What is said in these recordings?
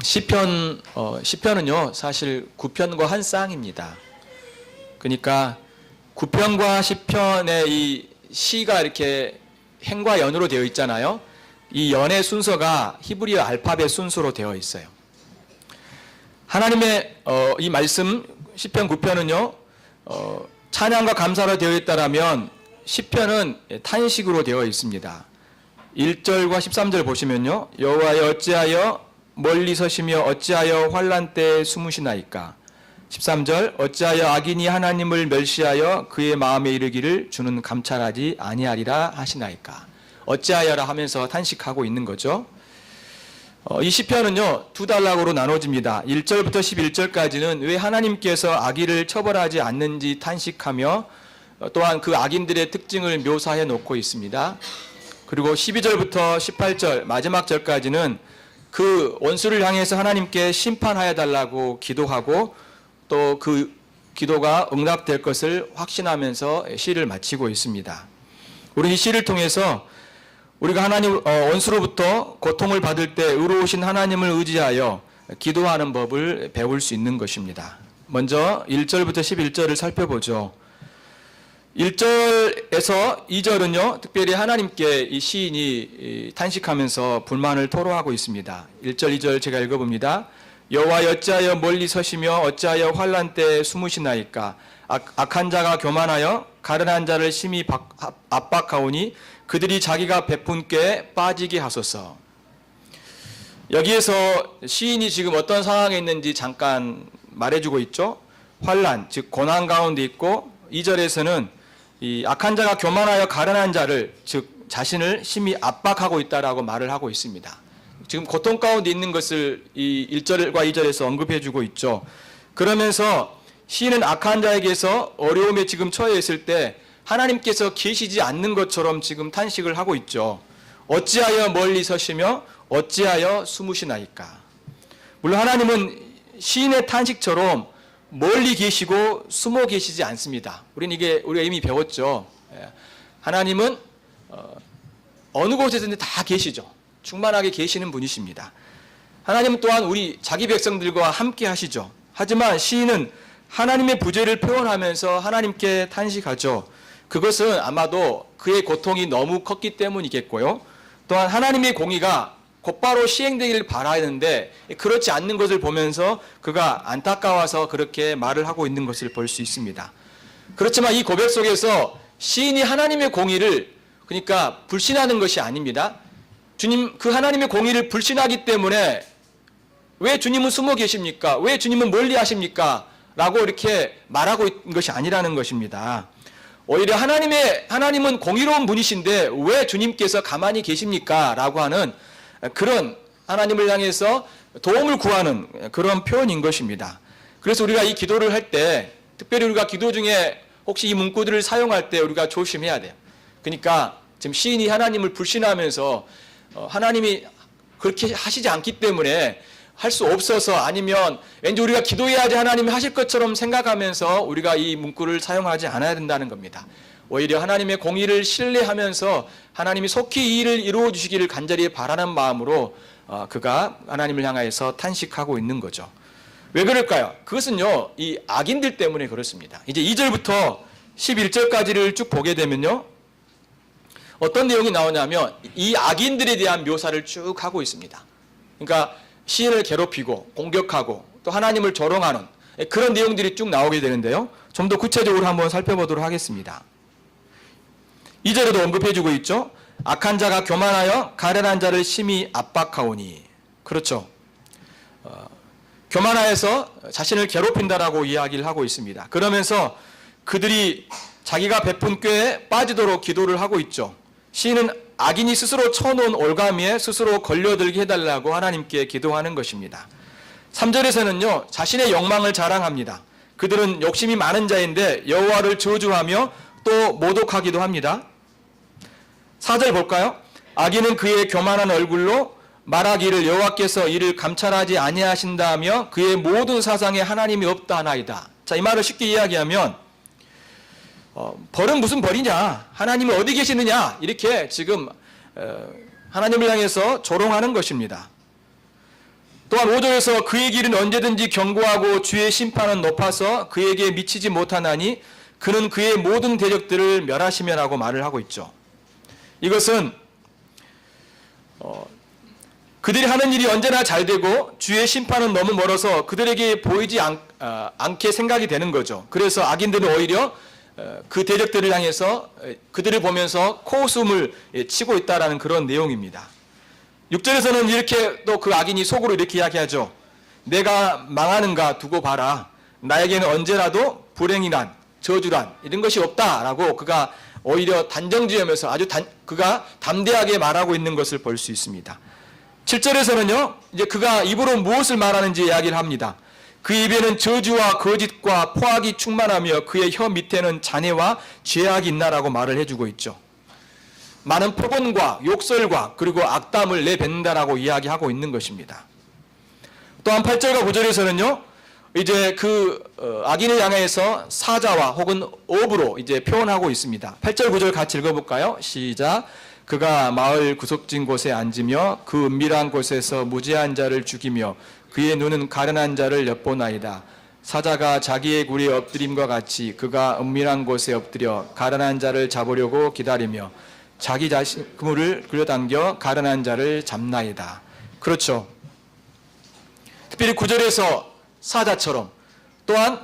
시편은요 사실 9편과 한 쌍입니다. 그러니까 9편과 시편의 이 시가 이렇게 행과 연으로 되어 있잖아요. 이 연의 순서가 히브리어 알파벳 순서로 되어 있어요. 하나님의 이 말씀 시편 9편은요 찬양과 감사로 되어 있다라면 시편은 탄식으로 되어 있습니다. 1절과 13절 보시면요, 여호와여 어찌하여 멀리 서시며 어찌하여 환난 때에 숨으시나이까. 13절 어찌하여 악인이 하나님을 멸시하여 그의 마음에 이르기를 주는 감찰하지 아니하리라 하시나이까. 어찌하여라 하면서 탄식하고 있는 거죠. 이 시편은요 두 단락으로 나눠집니다. 1절부터 11절까지는 왜 하나님께서 악인을 처벌하지 않는지 탄식하며 또한 그 악인들의 특징을 묘사해 놓고 있습니다. 그리고 12절부터 18절 마지막 절까지는 그 원수를 향해서 하나님께 심판하여 달라고 기도하고 또 그 기도가 응답될 것을 확신하면서 시를 마치고 있습니다. 우리 이 시를 통해서 우리가 하나님 원수로부터 고통을 받을 때 의로우신 하나님을 의지하여 기도하는 법을 배울 수 있는 것입니다. 먼저 1절부터 11절을 살펴보죠. 1절에서 2절은요 특별히 하나님께 이 시인이 탄식하면서 불만을 토로하고 있습니다. 1절 2절 제가 읽어봅니다. 여호와여 어찌하여 멀리 서시며 어찌하여 환난 때에 숨으시나이까. 악한 자가 교만하여 가련한 자를 심히 압박하오니 그들이 자기가 베푼 꾀에 빠지게 하소서. 여기에서 시인이 지금 어떤 상황에 있는지 잠깐 말해주고 있죠. 환난 즉 고난 가운데 있고 2절에서는 이 악한 자가 교만하여 가련한 자를 즉 자신을 심히 압박하고 있다라고 말을 하고 있습니다. 지금 고통 가운데 있는 것을 이 1절과 2절에서 언급해주고 있죠. 그러면서 시인은 악한 자에게서 어려움에 지금 처해 있을 때 하나님께서 계시지 않는 것처럼 지금 탄식을 하고 있죠. 어찌하여 멀리 서시며 어찌하여 숨으시나이까. 물론 하나님은 시인의 탄식처럼 멀리 계시고 숨어 계시지 않습니다. 우리가 이미 배웠죠. 하나님은 어느 곳에서든 다 계시죠. 충만하게 계시는 분이십니다. 하나님은 또한 우리 자기 백성들과 함께 하시죠. 하지만 시인은 하나님의 부재를 표현하면서 하나님께 탄식하죠. 그것은 아마도 그의 고통이 너무 컸기 때문이겠고요. 또한 하나님의 공의가 곧바로 시행되기를 바라야 하는데 그렇지 않는 것을 보면서 그가 안타까워서 그렇게 말을 하고 있는 것을 볼 수 있습니다. 그렇지만 이 고백 속에서 시인이 하나님의 공의를 그러니까 불신하는 것이 아닙니다. 주님 그 하나님의 공의를 불신하기 때문에 왜 주님은 숨어 계십니까? 왜 주님은 멀리 하십니까? 라고 이렇게 말하고 있는 것이 아니라는 것입니다. 오히려 하나님은 공의로운 분이신데 왜 주님께서 가만히 계십니까? 라고 하는 그런 하나님을 향해서 도움을 구하는 그런 표현인 것입니다. 그래서 우리가 이 기도를 할 때 특별히 우리가 기도 중에 혹시 이 문구들을 사용할 때 우리가 조심해야 돼요. 그러니까 지금 시인이 하나님을 불신하면서 하나님이 그렇게 하시지 않기 때문에 할 수 없어서 아니면 왠지 우리가 기도해야지 하나님이 하실 것처럼 생각하면서 우리가 이 문구를 사용하지 않아야 된다는 겁니다. 오히려 하나님의 공의를 신뢰하면서 하나님이 속히 이 일을 이루어 주시기를 간절히 바라는 마음으로 그가 하나님을 향하여서 탄식하고 있는 거죠. 왜 그럴까요? 그것은요 이 악인들 때문에 그렇습니다. 이제 2절부터 11절까지를 쭉 보게 되면요 어떤 내용이 나오냐면 이 악인들에 대한 묘사를 쭉 하고 있습니다. 그러니까 시인을 괴롭히고 공격하고 또 하나님을 조롱하는 그런 내용들이 쭉 나오게 되는데요. 좀 더 구체적으로 한번 살펴보도록 하겠습니다. 2절에도 언급해주고 있죠. 악한 자가 교만하여 가련한 자를 심히 압박하오니. 그렇죠. 교만하여서 자신을 괴롭힌다라고 이야기를 하고 있습니다. 그러면서 그들이 자기가 베푼 꾀에 빠지도록 기도를 하고 있죠. 시인은 악인이 스스로 쳐놓은 올가미에 스스로 걸려들게 해달라고 하나님께 기도하는 것입니다. 3절에서는요 자신의 욕망을 자랑합니다. 그들은 욕심이 많은 자인데 여호와를 저주하며 또 모독하기도 합니다. 4절 볼까요? 악인은 그의 교만한 얼굴로 말하기를 여호와께서 이를 감찰하지 아니하신다며 그의 모든 사상에 하나님이 없다 하나이다. 자, 이 말을 쉽게 이야기하면 벌은 무슨 벌이냐? 하나님은 어디 계시느냐? 이렇게 지금 하나님을 향해서 조롱하는 것입니다. 또한 5절에서 그의 길은 언제든지 견고하고 주의 심판은 높아서 그에게 미치지 못하나니 그는 그의 모든 대적들을 멸하시며라고 말을 하고 있죠. 이것은 그들이 하는 일이 언제나 잘 되고 주의 심판은 너무 멀어서 그들에게 보이지 않게 생각이 되는 거죠. 그래서 악인들은 오히려 그 대적들을 향해서 그들을 보면서 코웃음을 치고 있다라는 그런 내용입니다. 6절에서는 이렇게 또 그 악인이 속으로 이렇게 이야기하죠. 내가 망하는가 두고 봐라. 나에게는 언제라도 불행이란 저주란 이런 것이 없다라고 그가 오히려 단정지으면서 아주 그가 담대하게 말하고 있는 것을 볼 수 있습니다. 7절에서는요, 이제 그가 입으로 무엇을 말하는지 이야기를 합니다. 그 입에는 저주와 거짓과 포악이 충만하며 그의 혀 밑에는 잔해와 죄악이 있나라고 말을 해주고 있죠. 많은 폭언과 욕설과 그리고 악담을 내뱉는다라고 이야기하고 있는 것입니다. 또한 8절과 9절에서는요, 이제 그 악인을 향해서 사자와 혹은 어부로 이제 표현하고 있습니다. 8절 9절 같이 읽어볼까요? 시작. 그가 마을 구석진 곳에 앉으며 그 은밀한 곳에서 무죄한 자를 죽이며 그의 눈은 가련한 자를 엿보나이다. 사자가 자기의 굴에 엎드림과 같이 그가 은밀한 곳에 엎드려 가련한 자를 잡으려고 기다리며 자기 자신 그물을 끌어당겨 가련한 자를 잡나이다. 그렇죠. 특별히 9절에서 사자처럼 또한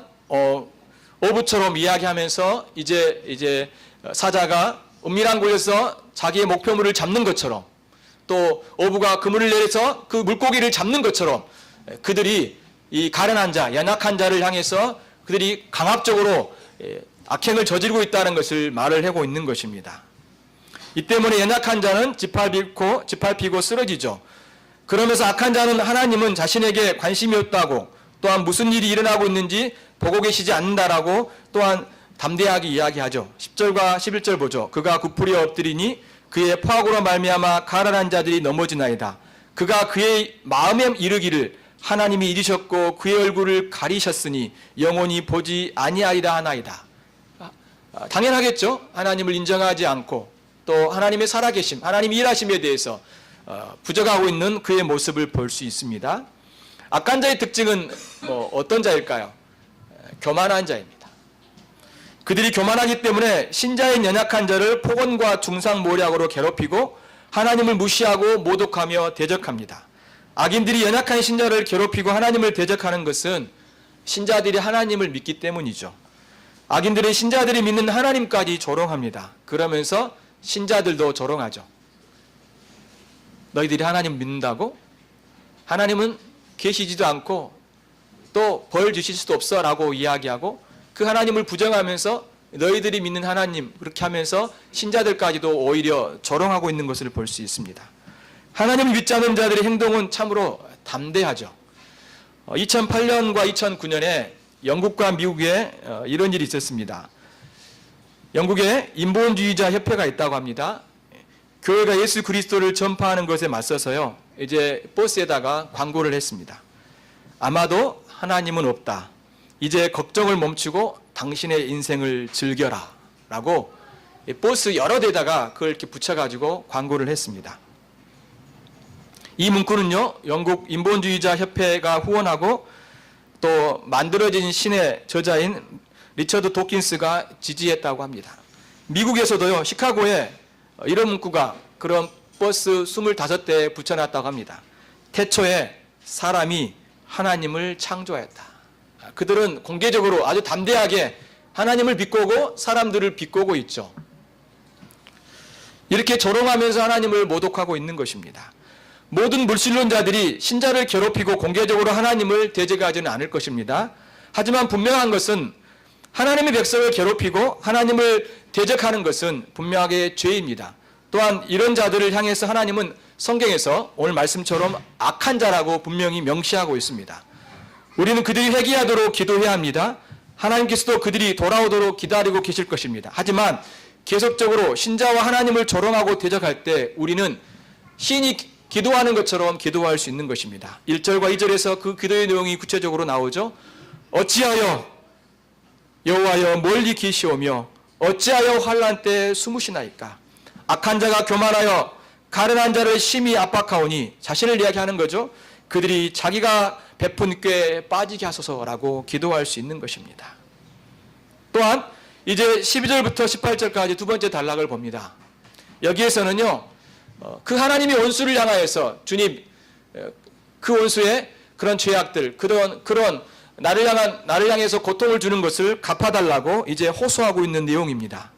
어부처럼 이야기하면서 이제 사자가 은밀한 곳에서 자기의 목표물을 잡는 것처럼 또 어부가 그물을 내려서 그 물고기를 잡는 것처럼 그들이 이 가련한 자, 연약한 자를 향해서 그들이 강압적으로 악행을 저지르고 있다는 것을 말을 하고 있는 것입니다. 이 때문에 연약한 자는 짓밟히고 쓰러지죠. 그러면서 악한 자는 하나님은 자신에게 관심이 없다고 또한 무슨 일이 일어나고 있는지 보고 계시지 않는다라고 또한 담대하게 이야기하죠. 10절과 11절 보죠. 그가 굽으려 엎드리니 그의 포악으로 말미암아 가난한 자들이 넘어지나이다. 그가 그의 마음에 이르기를 하나님이 이르셨고 그의 얼굴을 가리셨으니 영원히 보지 아니하리라 하나이다. 당연하겠죠. 하나님을 인정하지 않고 또 하나님의 살아계심, 하나님의 일하심에 대해서 부정하고 있는 그의 모습을 볼 수 있습니다. 악한 자의 특징은 어떤 자일까요? 교만한 자입니다. 그들이 교만하기 때문에 신자인 연약한 자를 폭언과 중상모략으로 괴롭히고 하나님을 무시하고 모독하며 대적합니다. 악인들이 연약한 신자를 괴롭히고 하나님을 대적하는 것은 신자들이 하나님을 믿기 때문이죠. 악인들은 신자들이 믿는 하나님까지 조롱합니다. 그러면서 신자들도 조롱하죠. 너희들이 하나님 믿는다고? 하나님은 계시지도 않고 또 벌 주실 수도 없어 라고 이야기하고 그 하나님을 부정하면서 너희들이 믿는 하나님 그렇게 하면서 신자들까지도 오히려 조롱하고 있는 것을 볼 수 있습니다. 하나님을 믿지 않는 자들의 행동은 참으로 담대하죠. 2008년과 2009년에 영국과 미국에 이런 일이 있었습니다. 영국에 인본주의자 협회가 있다고 합니다. 교회가 예수 그리스도를 전파하는 것에 맞서서요, 이제 버스에다가 광고를 했습니다. 아마도 하나님은 없다. 이제 걱정을 멈추고 당신의 인생을 즐겨라. 라고 버스 여러 대다가 그걸 이렇게 붙여가지고 광고를 했습니다. 이 문구는요, 영국 인본주의자 협회가 후원하고 또 만들어진 신의 저자인 리처드 도킨스가 지지했다고 합니다. 미국에서도요, 시카고에 이런 문구가 그런 버스 25대에 붙여놨다고 합니다. 태초에 사람이 하나님을 창조하였다. 그들은 공개적으로 아주 담대하게 하나님을 비꼬고 사람들을 비꼬고 있죠. 이렇게 조롱하면서 하나님을 모독하고 있는 것입니다. 모든 물신론자들이 신자를 괴롭히고 공개적으로 하나님을 대적하지는 않을 것입니다. 하지만 분명한 것은 하나님의 백성을 괴롭히고 하나님을 대적하는 것은 분명하게 죄입니다. 또한 이런 자들을 향해서 하나님은 성경에서 오늘 말씀처럼 악한 자라고 분명히 명시하고 있습니다. 우리는 그들이 회개하도록 기도해야 합니다. 하나님께서도 그들이 돌아오도록 기다리고 계실 것입니다. 하지만 계속적으로 신자와 하나님을 조롱하고 대적할 때 우리는 시인이 기도하는 것처럼 기도할 수 있는 것입니다. 1절과 2절에서 그 기도의 내용이 구체적으로 나오죠. 어찌하여 여호와여 멀리 계시오며 어찌하여 환난 때에 숨으시나이까. 악한 자가 교만하여 가련한 자를 심히 압박하오니 자신을 이야기하는 거죠. 그들이 자기가 베푼 꾀에 빠지게 하소서라고 기도할 수 있는 것입니다. 또한 이제 12절부터 18절까지 두 번째 단락을 봅니다. 여기에서는요, 그 하나님이 원수를 향하여서 주님, 그 원수의 그런 죄악들, 그런 나를 향해서 고통을 주는 것을 갚아달라고 이제 호소하고 있는 내용입니다.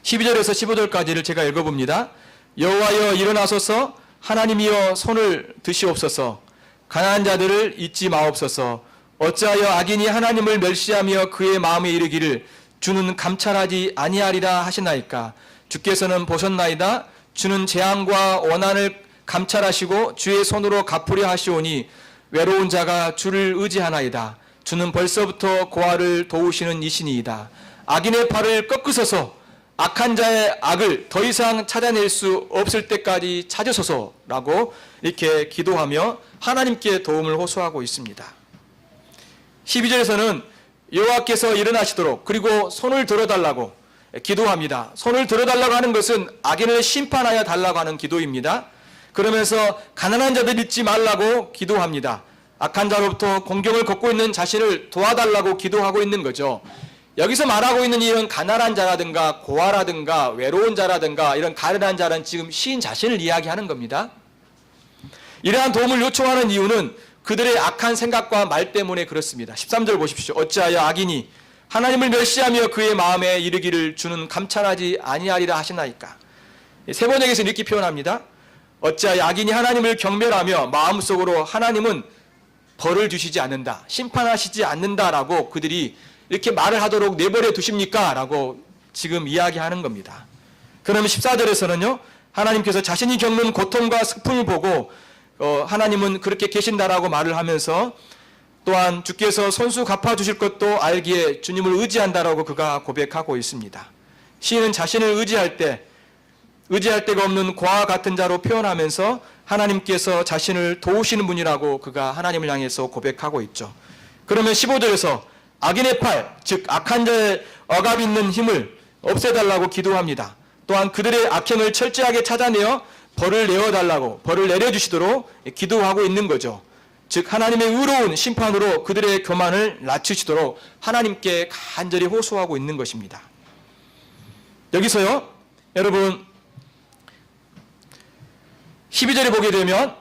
12절에서 15절까지를 제가 읽어봅니다. 여호와여 일어나소서, 하나님이여 손을 드시옵소서, 가난한 자들을 잊지 마옵소서. 어찌하여 악인이 하나님을 멸시하며 그의 마음에 이르기를 주는 감찰하지 아니하리라 하시나이까. 주께서는 보셨나이다. 주는 재앙과 원한을 감찰하시고 주의 손으로 갚으려 하시오니 외로운 자가 주를 의지하나이다. 주는 벌써부터 고아를 도우시는 이시니이다. 악인의 팔을 꺾으소서, 악한 자의 악을 더 이상 찾아낼 수 없을 때까지 찾으소서라고 이렇게 기도하며 하나님께 도움을 호소하고 있습니다. 12절에서는 여호와께서 일어나시도록, 그리고 손을 들어달라고 기도합니다. 손을 들어달라고 하는 것은 악인을 심판하여 달라고 하는 기도입니다. 그러면서 가난한 자들 잊지 말라고 기도합니다. 악한 자로부터 공경을 걷고 있는 자신을 도와달라고 기도하고 있는 거죠. 여기서 말하고 있는 이런 가난한 자라든가 고아라든가 외로운 자라든가 이런 가난한 자는 지금 시인 자신을 이야기하는 겁니다. 이러한 도움을 요청하는 이유는 그들의 악한 생각과 말 때문에 그렇습니다. 13절 보십시오. 어찌하여 악인이 하나님을 멸시하며 그의 마음에 이르기를 주는 감찰하지 아니하리라 하시나이까. 세 번역에서 이렇게 표현합니다. 어찌하여 악인이 하나님을 경멸하며 마음속으로 하나님은 벌을 주시지 않는다, 심판하시지 않는다라고 그들이 이렇게 말을 하도록 내버려 두십니까? 라고 지금 이야기하는 겁니다. 그러면 14절에서는요, 하나님께서 자신이 겪는 고통과 슬픔을 보고 하나님은 그렇게 계신다라고 말을 하면서 또한 주께서 손수 갚아주실 것도 알기에 주님을 의지한다라고 그가 고백하고 있습니다. 시인은 자신을 의지할 데가 없는 고아와 같은 자로 표현하면서 하나님께서 자신을 도우시는 분이라고 그가 하나님을 향해서 고백하고 있죠. 그러면 15절에서 악인의 팔, 즉 악한 자의 억압 있는 힘을 없애달라고 기도합니다. 또한 그들의 악행을 철저하게 찾아내어 벌을 내어달라고, 벌을 내려주시도록 기도하고 있는 거죠. 즉 하나님의 의로운 심판으로 그들의 교만을 낮추시도록 하나님께 간절히 호소하고 있는 것입니다. 여기서요, 여러분 12절에 보게 되면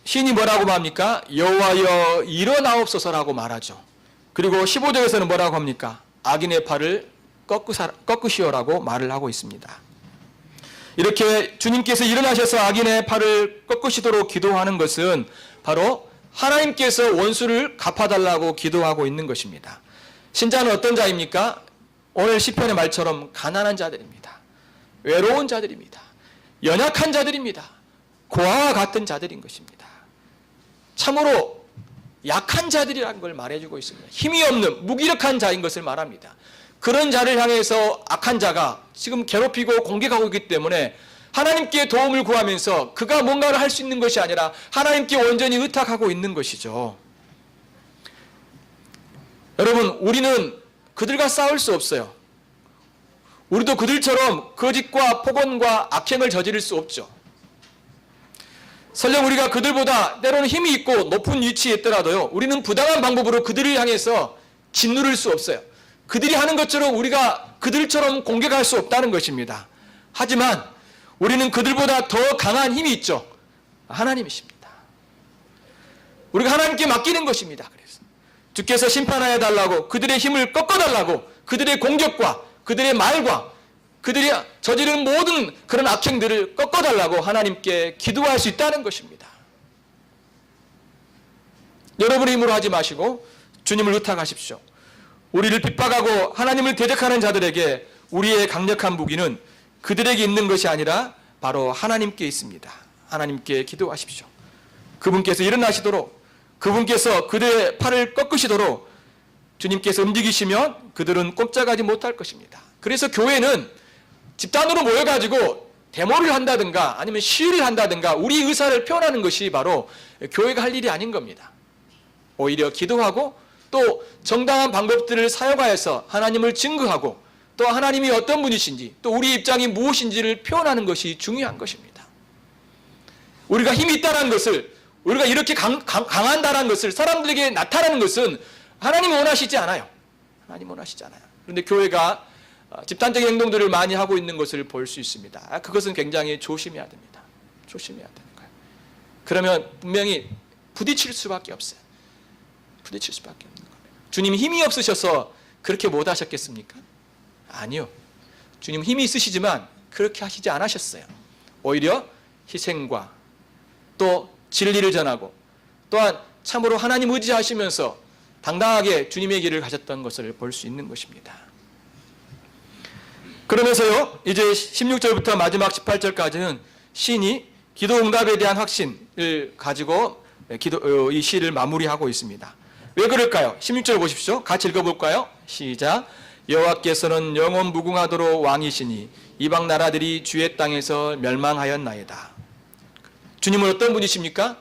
시인이 뭐라고 말합니까? 여호와여 일어나옵소서라고 말하죠. 그리고 15절에서는 뭐라고 합니까? 악인의 팔을 꺾으시오라고 말을 하고 있습니다. 이렇게 주님께서 일어나셔서 악인의 팔을 꺾으시도록 기도하는 것은 바로 하나님께서 원수를 갚아달라고 기도하고 있는 것입니다. 신자는 어떤 자입니까? 오늘 시편의 말처럼 가난한 자들입니다. 외로운 자들입니다. 연약한 자들입니다. 고아와 같은 자들인 것입니다. 참으로 약한 자들이라는 걸 말해주고 있습니다. 힘이 없는 무기력한 자인 것을 말합니다. 그런 자를 향해서 악한 자가 지금 괴롭히고 공격하고 있기 때문에 하나님께 도움을 구하면서 그가 뭔가를 할 수 있는 것이 아니라 하나님께 온전히 의탁하고 있는 것이죠. 여러분, 우리는 그들과 싸울 수 없어요. 우리도 그들처럼 거짓과 폭언과 악행을 저지를 수 없죠. 설령 우리가 그들보다 때로는 힘이 있고 높은 위치에 있더라도요, 우리는 부당한 방법으로 그들을 향해서 짓누를 수 없어요. 그들이 하는 것처럼 우리가 그들처럼 공격할 수 없다는 것입니다. 하지만 우리는 그들보다 더 강한 힘이 있죠. 하나님이십니다. 우리가 하나님께 맡기는 것입니다. 그래서 주께서 심판하여 달라고, 그들의 힘을 꺾어달라고, 그들의 공격과 그들의 말과 그들이 저지르는 모든 그런 악행들을 꺾어달라고 하나님께 기도할 수 있다는 것입니다. 여러분의 힘으로 하지 마시고 주님을 의탁하십시오. 우리를 핍박하고 하나님을 대적하는 자들에게 우리의 강력한 무기는 그들에게 있는 것이 아니라 바로 하나님께 있습니다. 하나님께 기도하십시오. 그분께서 일어나시도록, 그분께서 그들의 팔을 꺾으시도록 주님께서 움직이시면 그들은 꼼짝하지 못할 것입니다. 그래서 교회는 집단으로 모여가지고 데모를 한다든가 아니면 시위를 한다든가 우리 의사를 표현하는 것이 바로 교회가 할 일이 아닌 겁니다. 오히려 기도하고 또 정당한 방법들을 사용하여서 하나님을 증거하고 또 하나님이 어떤 분이신지 또 우리 입장이 무엇인지를 표현하는 것이 중요한 것입니다. 우리가 힘이 있다는 것을 우리가 이렇게 강한다는 것을 사람들에게 나타나는 것은 하나님이 원하시지 않아요. 하나님 원하시지 않아요. 그런데 교회가 집단적인 행동들을 많이 하고 있는 것을 볼 수 있습니다. 그것은 굉장히 조심해야 됩니다. 조심해야 되는 거예요. 그러면 분명히 부딪힐 수밖에 없어요. 부딪힐 수밖에 없는 거예요. 주님 힘이 없으셔서 그렇게 못 하셨겠습니까? 아니요. 주님 힘이 있으시지만 그렇게 하시지 않으셨어요. 오히려 희생과 또 진리를 전하고 또한 참으로 하나님 의지하시면서 당당하게 주님의 길을 가셨던 것을 볼 수 있는 것입니다. 그러면서요, 이제 16절부터 마지막 18절까지는 시인이 기도 응답에 대한 확신을 가지고 이 시를 마무리하고 있습니다. 왜 그럴까요? 16절 보십시오. 같이 읽어볼까요? 시작. 여호와께서는 영원 무궁하도록 왕이시니 이방 나라들이 주의 땅에서 멸망하였나이다. 주님은 어떤 분이십니까?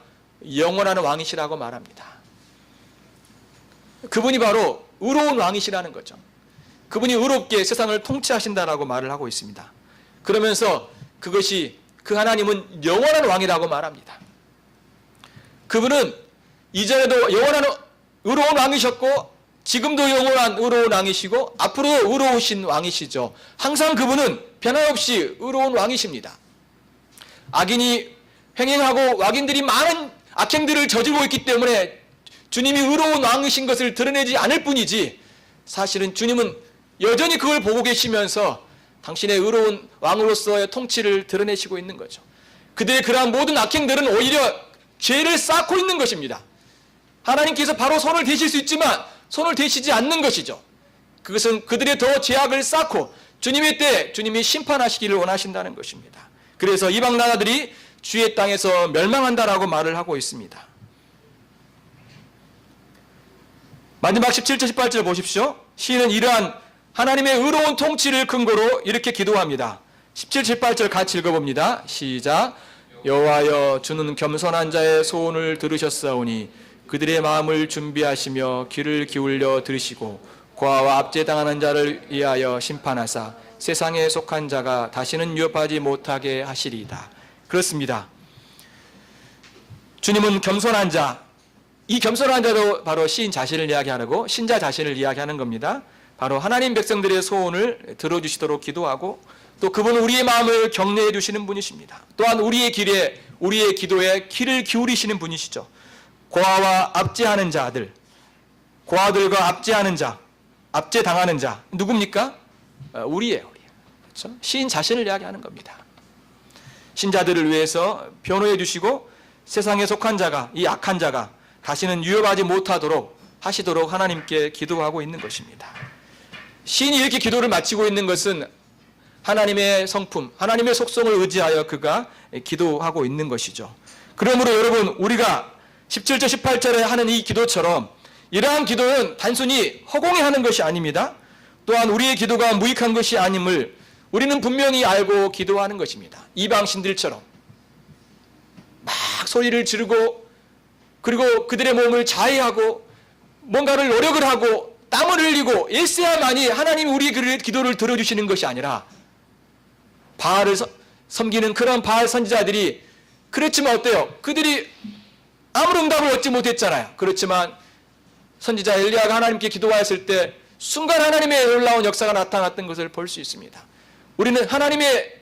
영원한 왕이시라고 말합니다. 그분이 바로 의로운 왕이시라는 거죠. 그분이 의롭게 세상을 통치하신다라고 말을 하고 있습니다. 그러면서 그것이 그 하나님은 영원한 왕이라고 말합니다. 그분은 이전에도 영원한 의로운 왕이셨고 지금도 영원한 의로운 왕이시고 앞으로 의로우신 왕이시죠. 항상 그분은 변함없이 의로운 왕이십니다. 악인이 횡행하고 악인들이 많은 악행들을 저지르고 있기 때문에 주님이 의로운 왕이신 것을 드러내지 않을 뿐이지 사실은 주님은 여전히 그걸 보고 계시면서 당신의 의로운 왕으로서의 통치를 드러내시고 있는 거죠. 그들의 그러한 모든 악행들은 오히려 죄를 쌓고 있는 것입니다. 하나님께서 바로 손을 대실 수 있지만 손을 대시지 않는 것이죠. 그것은 그들의 더 죄악을 쌓고 주님의 때 주님이 심판하시기를 원하신다는 것입니다. 그래서 이방 나라들이 주의 땅에서 멸망한다라고 말을 하고 있습니다. 마지막 17절 18절 보십시오. 시인은 이러한 하나님의 의로운 통치를 근거로 이렇게 기도합니다. 17, 18절 같이 읽어봅니다. 시작. 여호와여 주는 겸손한 자의 소원을 들으셨사오니 그들의 마음을 준비하시며 귀를 기울여 들으시고 고아와 압제당하는 자를 위하여 심판하사 세상에 속한 자가 다시는 유업하지 못하게 하시리이다. 그렇습니다. 주님은 겸손한 자, 이 겸손한 자도 바로 시인 자신을 이야기하고 신자 자신을 이야기하는 겁니다. 바로 하나님 백성들의 소원을 들어주시도록 기도하고 또 그분은 우리의 마음을 격려해 주시는 분이십니다. 또한 우리의 기도에 귀를 기울이시는 분이시죠. 고아와 압제하는 자들, 고아들과 압제하는 자, 압제당하는 자 누굽니까? 우리예요. 그렇죠? 시인 자신을 이야기하는 겁니다. 신자들을 위해서 변호해 주시고 세상에 속한 자가, 이 악한 자가 다시는 유업하지 못하도록 하시도록 하나님께 기도하고 있는 것입니다. 시인이 이렇게 기도를 마치고 있는 것은 하나님의 성품, 하나님의 속성을 의지하여 그가 기도하고 있는 것이죠. 그러므로 여러분, 우리가 17절 18절에 하는 이 기도처럼 이러한 기도는 단순히 허공에 하는 것이 아닙니다. 또한 우리의 기도가 무익한 것이 아님을 우리는 분명히 알고 기도하는 것입니다. 이방신들처럼 막 소리를 지르고 그리고 그들의 몸을 자해하고 뭔가를 노력을 하고 땀을 흘리고 애써야만이 하나님이 우리의 기도를 들어주시는 것이 아니라 바알을 섬기는 그런 바알 선지자들이 그렇지만 어때요? 그들이 아무런 응답을 얻지 못했잖아요. 그렇지만 선지자 엘리야가 하나님께 기도하였을 때 순간 하나님의 놀라운 역사가 나타났던 것을 볼 수 있습니다. 우리는 하나님의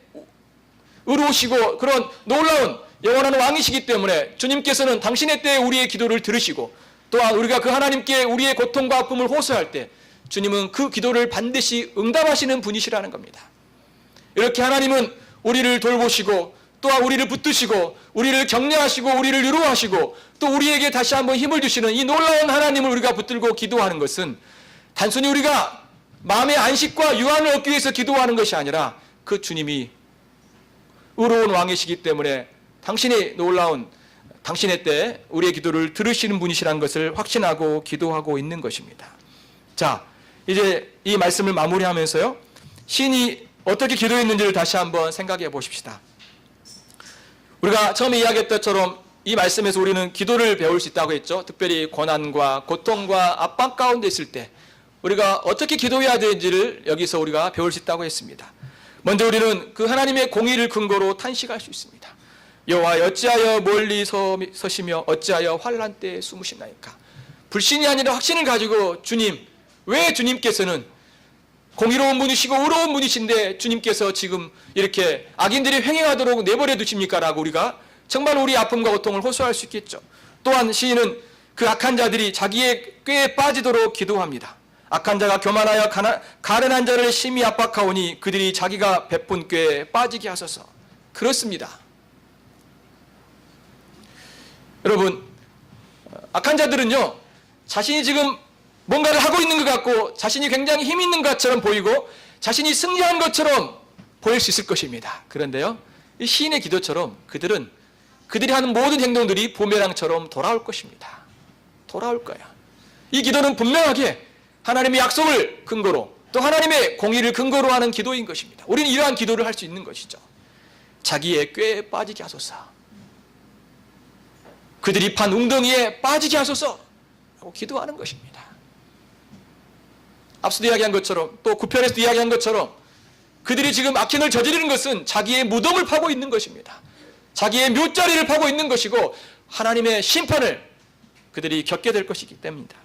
의로우시고 그런 놀라운 영원한 왕이시기 때문에 주님께서는 당신의 때에 우리의 기도를 들으시고 또한 우리가 그 하나님께 우리의 고통과 아픔을 호소할 때 주님은 그 기도를 반드시 응답하시는 분이시라는 겁니다. 이렇게 하나님은 우리를 돌보시고 또한 우리를 붙드시고 우리를 격려하시고 우리를 위로하시고 또 우리에게 다시 한번 힘을 주시는 이 놀라운 하나님을 우리가 붙들고 기도하는 것은 단순히 우리가 마음의 안식과 유안을 얻기 위해서 기도하는 것이 아니라 그 주님이 의로운 왕이시기 때문에 당신의 놀라운 당신의 때 우리의 기도를 들으시는 분이시라는 것을 확신하고 기도하고 있는 것입니다. 자, 이제 이 말씀을 마무리하면서요, 시인이 어떻게 기도했는지를 다시 한번 생각해 보십시다. 우리가 처음에 이야기했던 것처럼 이 말씀에서 우리는 기도를 배울 수 있다고 했죠. 특별히 고난과 고통과 압박 가운데 있을 때 우리가 어떻게 기도해야 되는지를 여기서 우리가 배울 수 있다고 했습니다. 먼저 우리는 그 하나님의 공의를 근거로 탄식할 수 있습니다. 여호와 어찌하여 멀리 서시며 어찌하여 환난 때에 숨으시나이까. 불신이 아니라 확신을 가지고 주님, 왜 주님께서는 공의로운 분이시고 의로운 분이신데 주님께서 지금 이렇게 악인들이 횡행하도록 내버려 두십니까? 라고 우리가 정말 우리 아픔과 고통을 호소할 수 있겠죠. 또한 시인은 그 악한 자들이 자기의 꾀에 빠지도록 기도합니다. 악한 자가 교만하여 가련한 자를 심히 압박하오니 그들이 자기가 베푼 꾀에 빠지게 하소서. 그렇습니다. 여러분, 악한 자들은요, 자신이 지금 뭔가를 하고 있는 것 같고 자신이 굉장히 힘 있는 것처럼 보이고 자신이 승리한 것처럼 보일 수 있을 것입니다. 그런데요, 이 시인의 기도처럼 그들이 하는 모든 행동들이 부메랑처럼 돌아올 것입니다. 돌아올 거야. 이 기도는 분명하게 하나님의 약속을 근거로 또 하나님의 공의를 근거로 하는 기도인 것입니다. 우리는 이러한 기도를 할 수 있는 것이죠. 자기의 꾀에 빠지게 하소서. 그들이 판 웅덩이에 빠지게 하소서 라고 기도하는 것입니다. 앞서도 이야기한 것처럼 또 9편에서도 이야기한 것처럼 그들이 지금 악행을 저지르는 것은 자기의 무덤을 파고 있는 것입니다. 자기의 묘자리를 파고 있는 것이고 하나님의 심판을 그들이 겪게 될 것이기 때문입니다.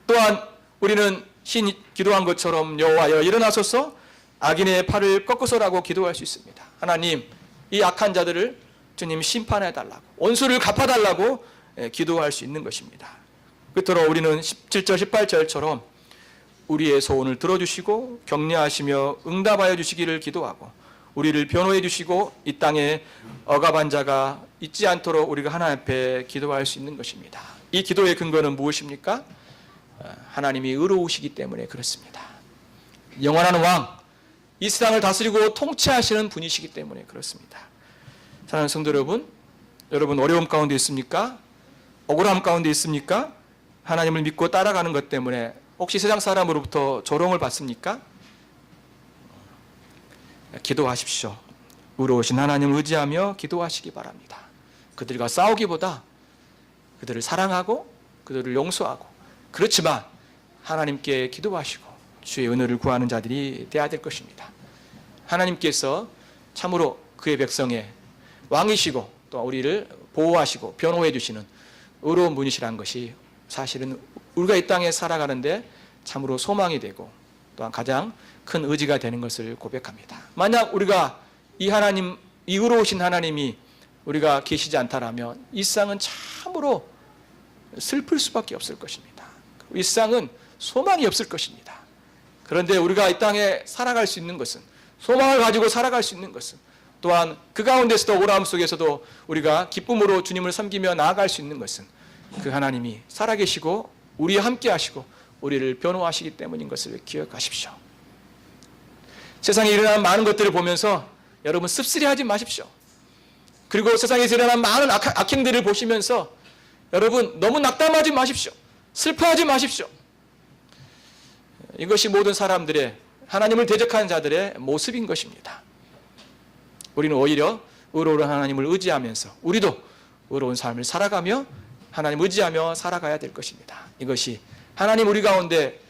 또한 우리는 신이 기도한 것처럼 여호와여 일어나소서 악인의 팔을 꺾으소라고 기도할 수 있습니다. 하나님, 이 악한 자들을 주님 심판해달라고, 원수를 갚아달라고 기도할 수 있는 것입니다. 끝으로 우리는 17절 18절처럼 우리의 소원을 들어주시고 격려하시며 응답하여 주시기를 기도하고 우리를 변호해 주시고 이 땅에 억압한 자가 있지 않도록 우리가 하나님 앞에 기도할 수 있는 것입니다. 이 기도의 근거는 무엇입니까? 하나님이 의로우시기 때문에 그렇습니다. 영원한 왕, 이 세상을 다스리고 통치하시는 분이시기 때문에 그렇습니다. 사랑하는 성도 여러분, 여러분 어려움 가운데 있습니까? 억울함 가운데 있습니까? 하나님을 믿고 따라가는 것 때문에 혹시 세상 사람으로부터 조롱을 받습니까? 기도하십시오. 의로우신 하나님을 의지하며 기도하시기 바랍니다. 그들과 싸우기보다 그들을 사랑하고 그들을 용서하고, 그렇지만 하나님께 기도하시고 주의 은혜를 구하는 자들이 되어야 될 것입니다. 하나님께서 참으로 그의 백성의 왕이시고 또 우리를 보호하시고 변호해 주시는 의로운 분이시라는 것이 사실은 우리가 이 땅에 살아가는데 참으로 소망이 되고 또한 가장 큰 의지가 되는 것을 고백합니다. 만약 우리가 이 하나님, 이 의로우신 하나님이 우리가 계시지 않다라면 이 세상은 참으로 슬플 수밖에 없을 것입니다. 이 세상은 소망이 없을 것입니다. 그런데 우리가 이 땅에 살아갈 수 있는 것은, 소망을 가지고 살아갈 수 있는 것은, 또한 그 가운데서도 오라움 속에서도 우리가 기쁨으로 주님을 섬기며 나아갈 수 있는 것은 그 하나님이 살아계시고 우리와 함께 하시고 우리를 변호하시기 때문인 것을 기억하십시오. 세상에 일어나는 많은 것들을 보면서 여러분 씁쓸해하지 마십시오. 그리고 세상에서 일어나는 많은 악행들을 보시면서 여러분 너무 낙담하지 마십시오. 슬퍼하지 마십시오. 이것이 모든 사람들의, 하나님을 대적하는 자들의 모습인 것입니다. 우리는 오히려 의로운 하나님을 의지하면서 우리도 의로운 삶을 살아가며 하나님을 의지하며 살아가야 될 것입니다. 이것이 하나님 우리 가운데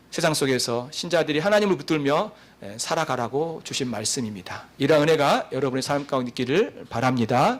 세상 속에서 신자들이 하나님을 붙들며 살아가라고 주신 말씀입니다. 이러한 은혜가 여러분의 삶 가운데 있기를 바랍니다.